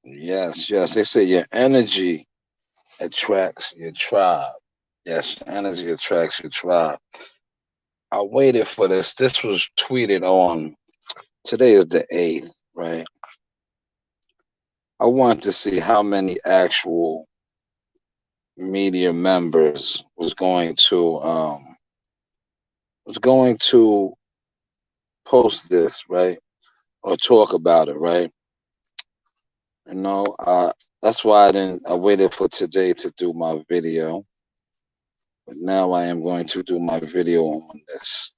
Yes, yes. They say your energy attracts your tribe. Yes, your energy attracts your tribe. I waited for this. This was tweeted on, today is the 8th, right? I wanted to see how many actual media members was going to post this, right? Or talk about it, right? You know, that's why I waited for today to do my video, but now I am going to do my video on this.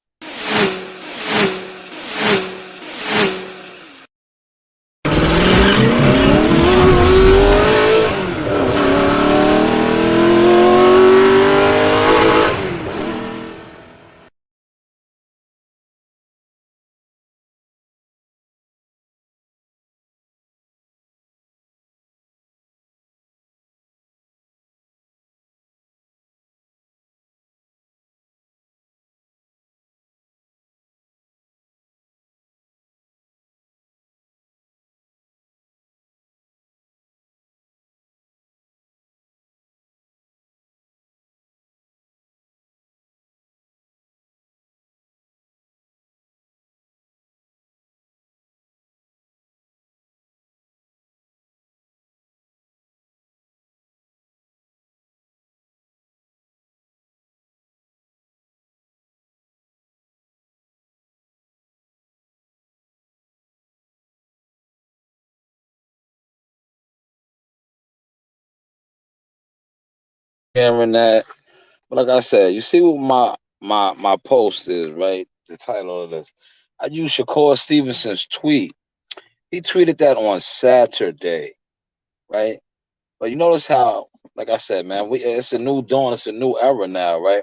Hearing that, but like I said, you see what my post is, right? The title of this. I used Shakur Stevenson's tweet. He tweeted that on Saturday, right? But you notice how, like I said, man, it's a new dawn, it's a new era now, right?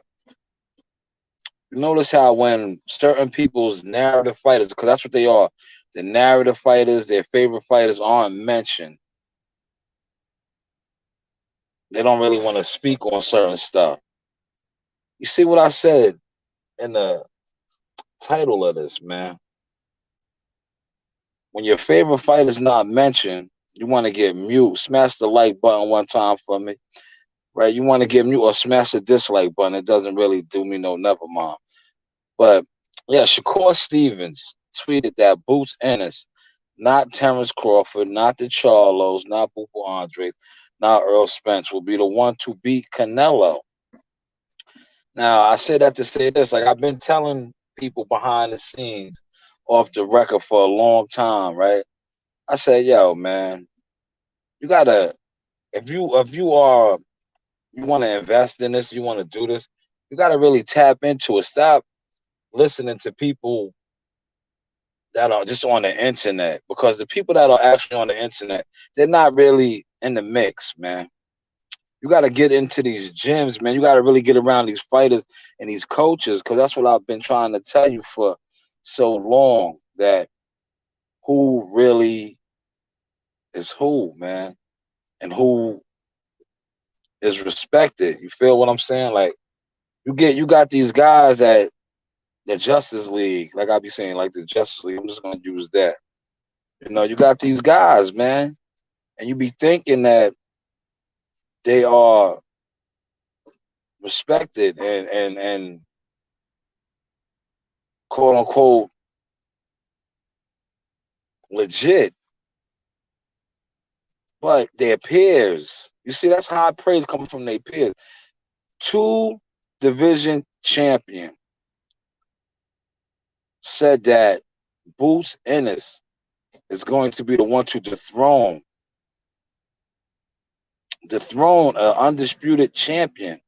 You notice how when certain people's narrative fighters, because that's what they are, the narrative fighters, their favorite fighters aren't mentioned. They don't really want to speak on certain stuff. You see what I said in the title of this, man? When your favorite fighter's not mentioned, you want to get mute. Smash the like button one time for me, right? You want to get mute or smash the dislike button. It doesn't really do me no never mind. But yeah, Shakur Stevens tweeted that Boots Ennis, not Terrence Crawford, not the Charlos, not Booper Andres, not Earl Spence, will be the one to beat Canelo. Now, I say that to say this, like I've been telling people behind the scenes, off the record for a long time, right? I said, yo, man, you gotta if you want to invest in this, you want to do this, you gotta really tap into it. Stop listening to people that are just on the internet, because the people that are actually on the internet, they're not really in the mix, man. You got to get into these gyms, man. You got to really get around these fighters and these coaches, because that's what I've been trying to tell you for so long, that who really is who, man, and who is respected. You feel what I'm saying? Like you got these guys at the Justice League, like I be saying, like the Justice League. I'm just gonna use that. You know, you got these guys, man, and you be thinking that they are respected and quote unquote legit, but their peers. You see, that's high praise coming from their peers. Two division champion said that Boots Ennis is going to be the one to dethrone an undisputed champion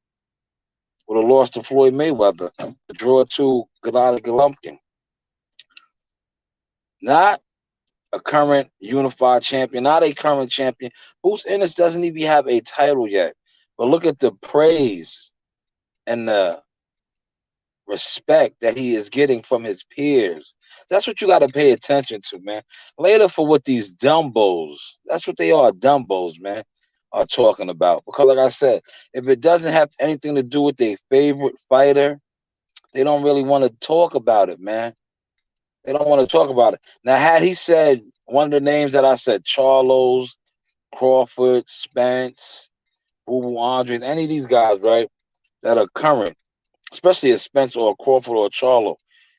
with a loss to Floyd Mayweather, the draw to Gennady Golovkin. Not a current unified champion, not a current champion. Boots Ennis doesn't even have a title yet. But look at the praise and the respect that he is getting from his peers. That's what you got to pay attention to, man. Later, for what these dumbos, that's what they are, dumbos, man, are talking about. Because, like I said, if it doesn't have anything to do with their favorite fighter, they don't really want to talk about it, man. They don't want to talk about it. Now, had he said one of the names that I said, Charlos, Crawford, Spence, Boo Boo Andres, any of these guys, right, that are current, especially a Spence or a Crawford or a Charlo,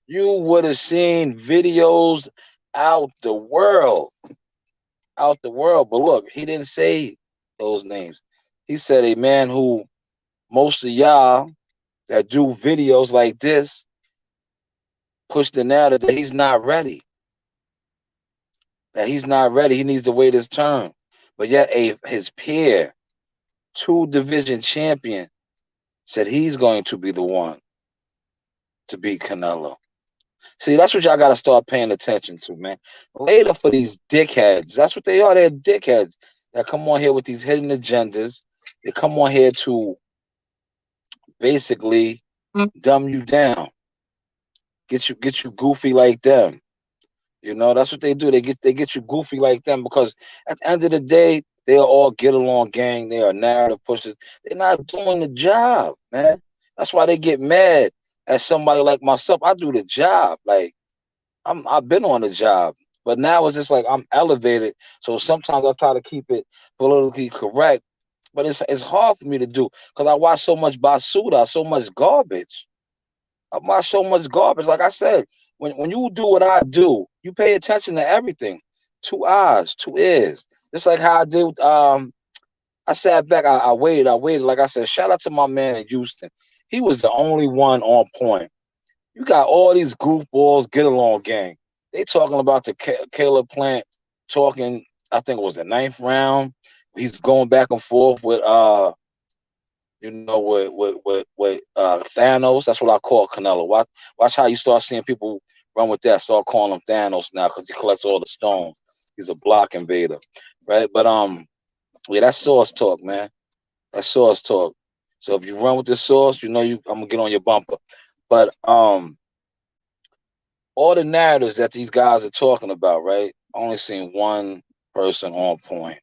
you would have seen videos out the world. Out the world. But look, he didn't say those names. He said a man who most of y'all that do videos like this push the narrative that he's not ready. That he's not ready. He needs to wait his turn. But yet his peer, 2-division champion, said he's going to be the one to beat Canelo. See, that's what y'all got to start paying attention to, man. Later for these dickheads. That's what they are. They're dickheads that come on here with these hidden agendas. They come on here to basically dumb you down, get you goofy like them. You know, that's what they do. They get you goofy like them because at the end of the day, they are all get along gang. They are narrative pushers. They're not doing the job, man. That's why they get mad at somebody like myself. I do the job. Like I've been on the job, but now it's just like I'm elevated. So sometimes I try to keep it politically correct, but it's hard for me to do because I watch so much basura, so much garbage. I watch so much garbage. Like I said, when you do what I do, you pay attention to everything. 2 eyes, 2 ears. Just like how I did. I sat back. I waited. Like I said, shout out to my man in Houston. He was the only one on point. You got all these goofballs, get along gang. They talking about the Caleb Plant talking. I think it was the 9th round. He's going back and forth with with Thanos. That's what I call Canelo. Watch how you start seeing people run with that. Start calling him Thanos now because he collects all the stones. He's a block invader, right? But yeah, that's source talk, man. That's source talk. So if you run with the source, I'm gonna get on your bumper. But all the narratives that these guys are talking about, right? I only seen one person on point.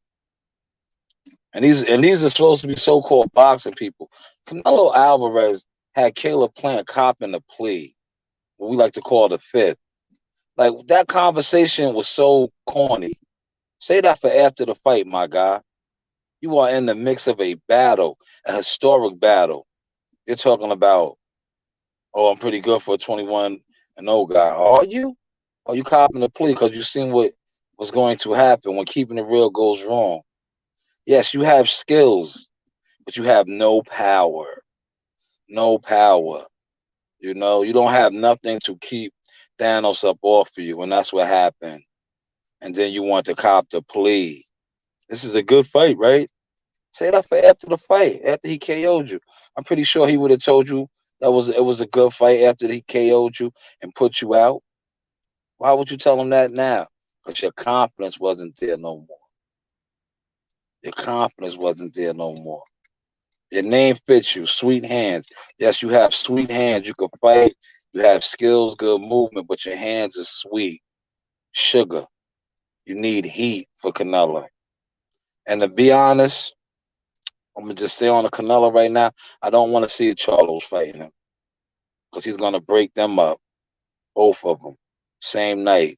And these are supposed to be so-called boxing people. Canelo Alvarez had Caleb Plant copping the plea, what we like to call the fifth. Like, that conversation was so corny. Say that for after the fight, my guy. You are in the mix of a battle, a historic battle. You're talking about, oh, I'm pretty good for a 21-0 guy. Are you? Are you copping the plea because you've seen what was going to happen when keeping it real goes wrong? Yes, you have skills, but you have no power. No power. You don't have nothing to keep Thanos up off of you, and that's what happened. And then you want to cop the plea. This is a good fight, right? Say that for after the fight, after he KO'd you. I'm pretty sure he would have told you it was a good fight after he KO'd you and put you out. Why would you tell him that now? Because your confidence wasn't there no more. Your confidence wasn't there no more. Your name fits you. Sweet hands. Yes, you have sweet hands. You can fight. You have skills, good movement, but your hands are sweet. Sugar. You need heat for Canelo. And to be honest, I'm going to just stay on the Canelo right now. I don't want to see Charlos fighting him because he's going to break them up, both of them, same night.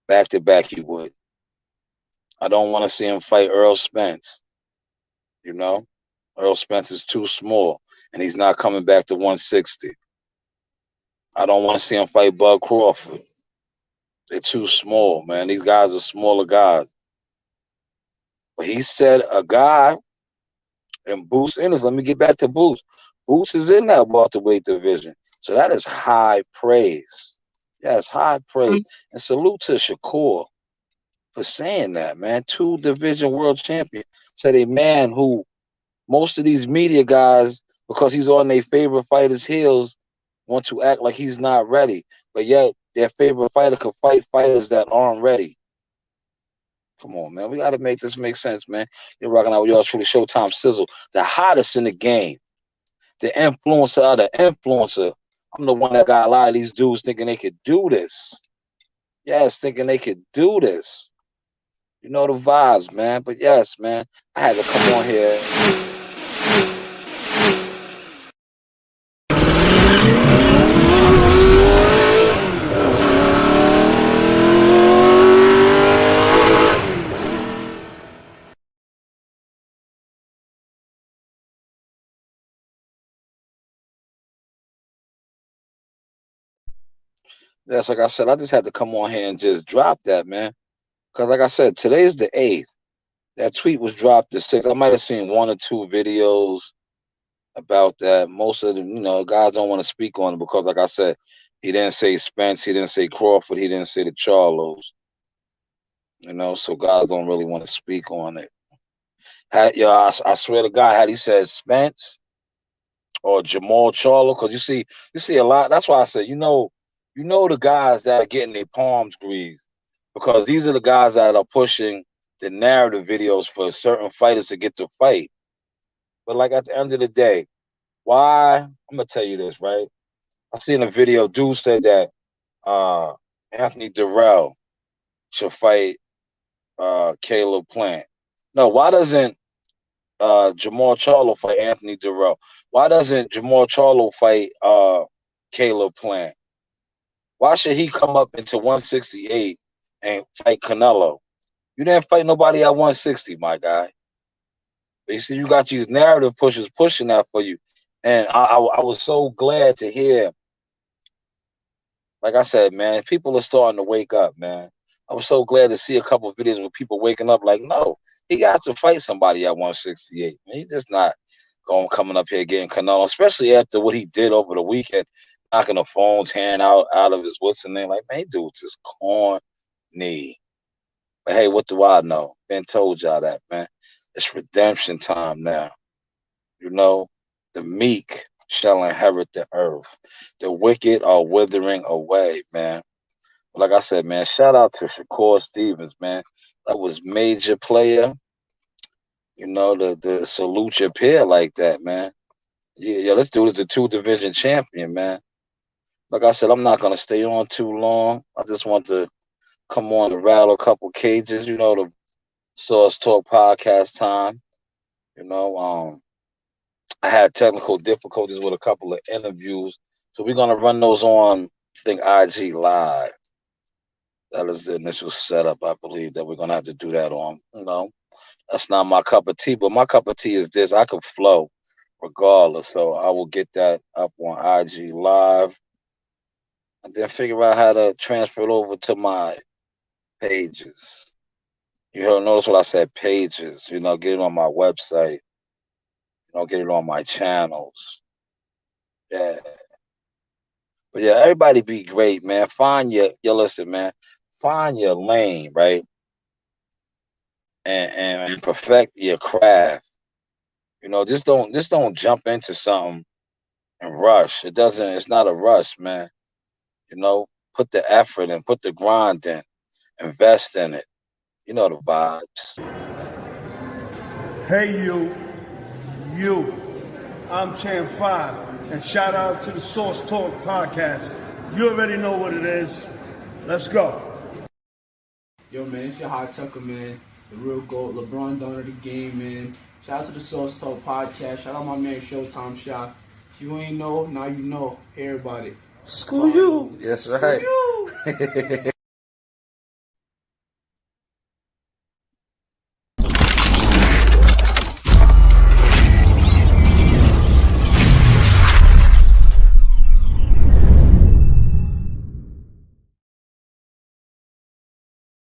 Back to back he would. I don't want to see him fight Earl Spence. Earl Spence is too small, and he's not coming back to 160. I don't want to see him fight Bud Crawford. They're too small, man. These guys are smaller guys. But he said a guy, and Boots in this. Let me get back to Boots. Boots is in that welterweight division. So that is high praise. Yeah, it's high praise. And salute to Shakur for saying that, man. 2-division world champion. Said a man who most of these media guys, because he's on their favorite fighter's heels, want to act like he's not ready. But yet their favorite fighter could fight fighters that aren't ready. Come on, man. We got to make this make sense, man. You're rocking out with y'all truly Showtime Sizzle, the hottest in the game, the influencer of the influencer. I'm the one that got a lot of these dudes thinking they could do this. Yes, thinking they could do this. You know the vibes, man. But yes, man, I had to come on here. Yes, like I said, I just had to come on here and just drop that, man. Because like I said, today's the 8th. That tweet was dropped the 6th. I might have seen one or two videos about that. Most of them, guys don't want to speak on it because, like I said, he didn't say Spence, he didn't say Crawford, he didn't say the Charlos. So guys don't really want to speak on it. I swear to God, had he said Spence or Jamal Charlo, because you see a lot. That's why I said, the guys that are getting their palms greased, because these are the guys that are pushing the narrative videos for certain fighters to get to fight. But like at the end of the day, why? I'm gonna tell you this, right? I seen a video. Dude said that Anthony Durrell should fight Caleb Plant. No, why doesn't Jamal Charlo fight Anthony Durrell? Why doesn't Jamal Charlo fight Caleb Plant? Why should he come up into 168 and fight Canelo? You didn't fight nobody at 160, my guy. But you see, you got these narrative pushers pushing that for you. And I was so glad to hear, like I said, man, people are starting to wake up, man. I was so glad to see a couple of videos with people waking up like, no, he got to fight somebody at 168. Man, he's just not coming up here getting Canelo, especially after what he did over the weekend, knocking the phone's hand out of his what's the name. Like, man, dude, just corny. But hey, what do I know? Ben told y'all that, man. It's redemption time now. The meek shall inherit the earth. The wicked are withering away, man. Like I said, man, shout out to Shakur Stevens, man. That was major player. The salute your peer like that, man. Yeah, let's do this. A 2-division champion, man. Like I said, I'm not gonna stay on too long. I just want to come on and rattle a couple cages. The Source Talk podcast time. I had technical difficulties with a couple of interviews, so we're gonna run those on, I think, IG Live. That is the initial setup. I believe that we're gonna have to do that on. That's not my cup of tea, but my cup of tea is this. I could flow regardless, so I will get that up on IG Live, and then figure out how to transfer it over to my pages. Notice what I said, pages. Get it on my website. Get it on my channels. Yeah. But yeah, everybody be great, man. Listen, man. Find your lane, right? And perfect your craft. Just don't jump into something and rush. It's not a rush, man. Put the effort in, put the grind in, invest in it. You know the vibes. Hey you. I'm Champ 5, and shout out to the Source Talk podcast. You already know what it is. Let's go. Yo, man, it's your hot Tucker, man. The real GOAT, LeBron done of the game, man. Shout out to the Source Talk podcast. Shout out my man Showtime Shot. If you ain't know, now you know. Hear about it. Screw you. That's right. Screw you.